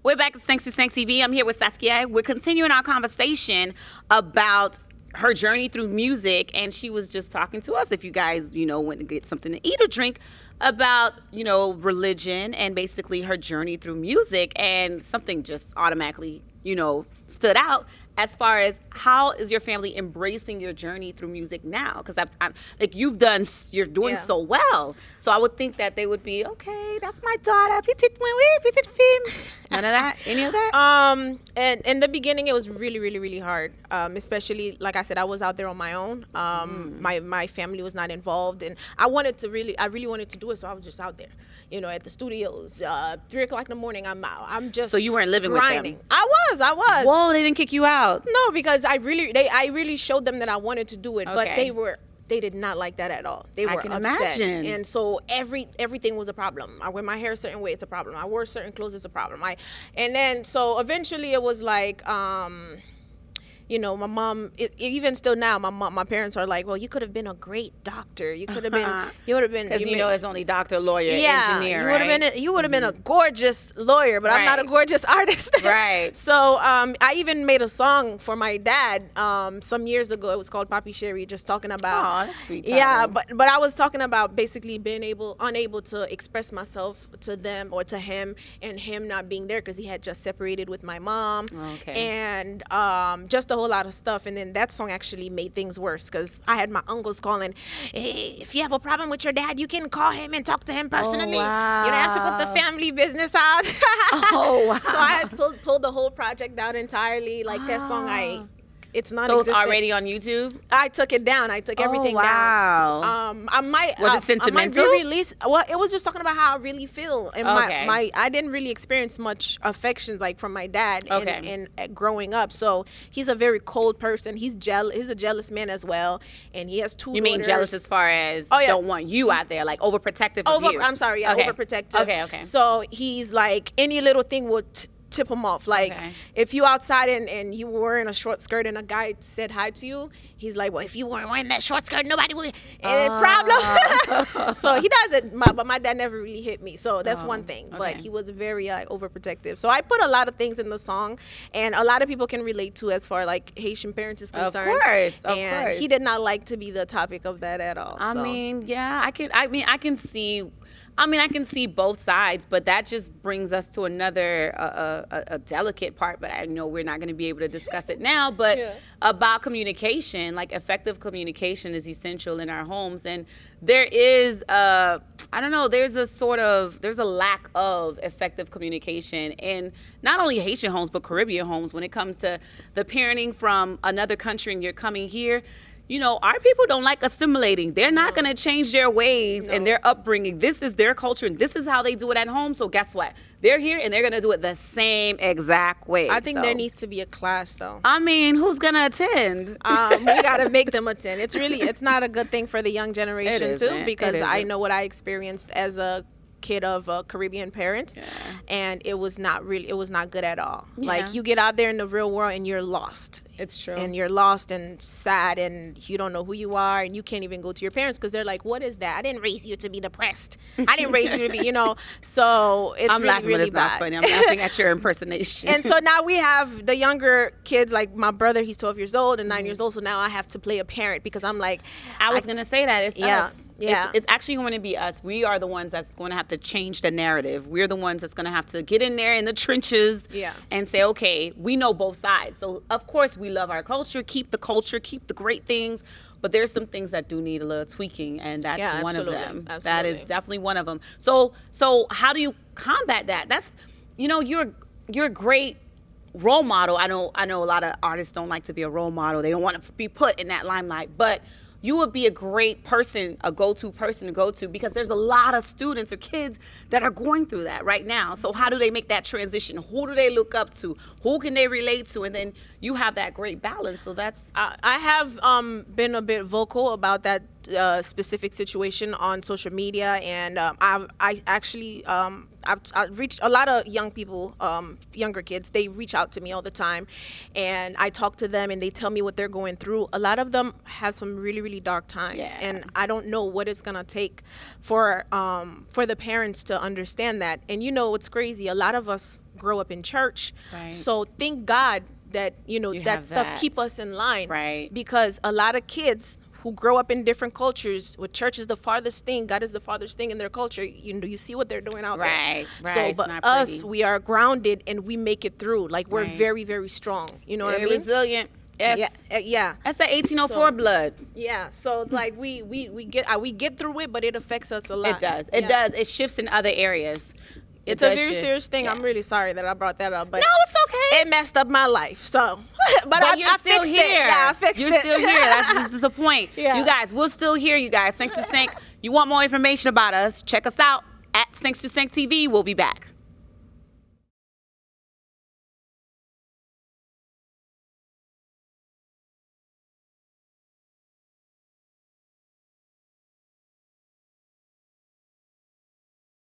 We're back at Thanks to Sank TV. I'm here with Saskia. We're continuing our conversation about her journey through music, and she was just talking to us, if you guys, went to get something to eat or drink, about, religion and basically her journey through music, and something just automatically, stood out as far as how is your family embracing your journey through music now? Because I'm like you're doing so well. So I would think that they would be, okay, that's my daughter. Petite film. None of that? Any of that? And in the beginning, it was really, really, really hard. Especially, like I said, I was out there on my own. My family was not involved, and I really wanted to do it, so I was just out there, at the studios. 3 o'clock in the morning, I'm out. I'm just so you weren't living grinding. with them? I was. Whoa, they didn't kick you out? No, because I really showed them that I wanted to do it, but Okay. they did not like that at all. They were I can upset. imagine. And so everything was a problem. I wear my hair a certain way, it's a problem. I wore certain clothes, it's a problem. And then so eventually it was like my mom, even still now, my parents are like, well, you could have been a great doctor. You could have been, Because it's only doctor, lawyer, engineer, right? You would have been a gorgeous lawyer, but I'm not a gorgeous artist. Right. So I even made a song for my dad some years ago. It was called Papi Sherry, just talking about. Oh, that's sweet. Yeah, but I was talking about basically being unable to express myself to them or to him, and him not being there because he had just separated with my mom. Okay. And just a whole lot of stuff. And then that song actually made things worse because I had my uncles calling, hey, if you have a problem with your dad, you can call him and talk to him personally. Oh, wow. You don't have to put the family business out. Oh, wow. So I had pulled the whole project out entirely. Like that song, it's not. So it's already on YouTube? I took it down. I took everything down. Wow. Was it sentimental? I might re-release. Well, it was just talking about how I really feel. And I didn't really experience much affection like from my dad in growing up. So he's a very cold person. He's jealous. He's a jealous man as well. And he has 2 daughters. You mean jealous as far as don't want you out there, like overprotective of you? I'm sorry. Yeah, overprotective. Okay. So he's like, any little thing would tip him off. Like if you outside and you were wearing a short skirt and a guy said hi to you, he's like, well, if you weren't wearing that short skirt, nobody would. Problem. So he does it, but my dad never really hit me. So that's one thing. But he was very overprotective. So I put a lot of things in the song, and a lot of people can relate to as far like Haitian parents is concerned. Of course. And he did not like to be the topic of that at all. I can see both sides, but that just brings us to another a delicate part, but I know we're not going to be able to discuss it now, but about communication. Like effective communication is essential in our homes, and there is there's a lack of effective communication in not only Haitian homes but Caribbean homes when it comes to the parenting from another country and you're coming here. Our people don't like assimilating. They're not going to change their ways and their upbringing. This is their culture, and this is how they do it at home. So guess what? They're here, and they're going to do it the same exact way. I think there needs to be a class, though. I mean, who's going to attend? We got to make them attend. It's not a good thing for the young generation, too, because I know what I experienced as a kid of Caribbean parents, and it was not good at all. Like you get out there in the real world and you're lost. It's true. And you're lost and sad, and you don't know who you are, and you can't even go to your parents because they're like, what is that? I didn't raise you to be depressed. I didn't raise you to be, so it's I'm laughing, really but it's bad. not funny. I'm laughing at your impersonation. And so now we have the younger kids, like my brother, he's 12 years old and 9 years old, so now I have to play a parent because I'm like, I was going to say that. It's us. Yeah. It's actually going to be us. We are the ones that's going to have to change the narrative. We're the ones that's going to have to get in there in the trenches and say, okay, we know both sides. So, of course, we love our culture, keep the great things. But there's some things that do need a little tweaking, and that's one of them. Absolutely. That is definitely one of them. So how do you combat that? That's, you're a great role model. I know a lot of artists don't like to be a role model. They don't want to be put in that limelight, but you would be a great person, a go-to person to go to, because there's a lot of students or kids that are going through that right now. So how do they make that transition? Who do they look up to? Who can they relate to? And then you have that great balance. So that's... I have been a bit vocal about that specific situation on social media, and I've reached a lot of young people, younger kids. They reach out to me all the time, and I talk to them, and they tell me what they're going through. A lot of them have some really, really dark times, and I don't know what it's gonna take for the parents to understand that. And what's crazy? A lot of us grow up in church. Right. So thank God that, You that have stuff that. keep us in line. Right. Because a lot of kids who grow up in different cultures, with church is the farthest thing, God is the farthest thing in their culture, you see what they're doing out Right, there. right, So, it's but not us, pretty. we are grounded and we make it through. Like, we're Right. very, very strong. You know what I Very mean? resilient. Yes. Yeah. That's that 1804 So- blood. Yeah, so it's like we get through it, but it affects us a lot. It does. It does. It shifts in other areas. It It's a does very shift. serious thing. Yeah. I'm really sorry that I brought that up, but No, it's okay. it messed up my life. So, but You're I still fixed here. it. Yeah, I fixed You're it. still here. That's the point. Yeah. You guys, we're still here, you guys. Thanks to Sync. You want more information about us, check us out at Sync to Sync TV. We'll be back.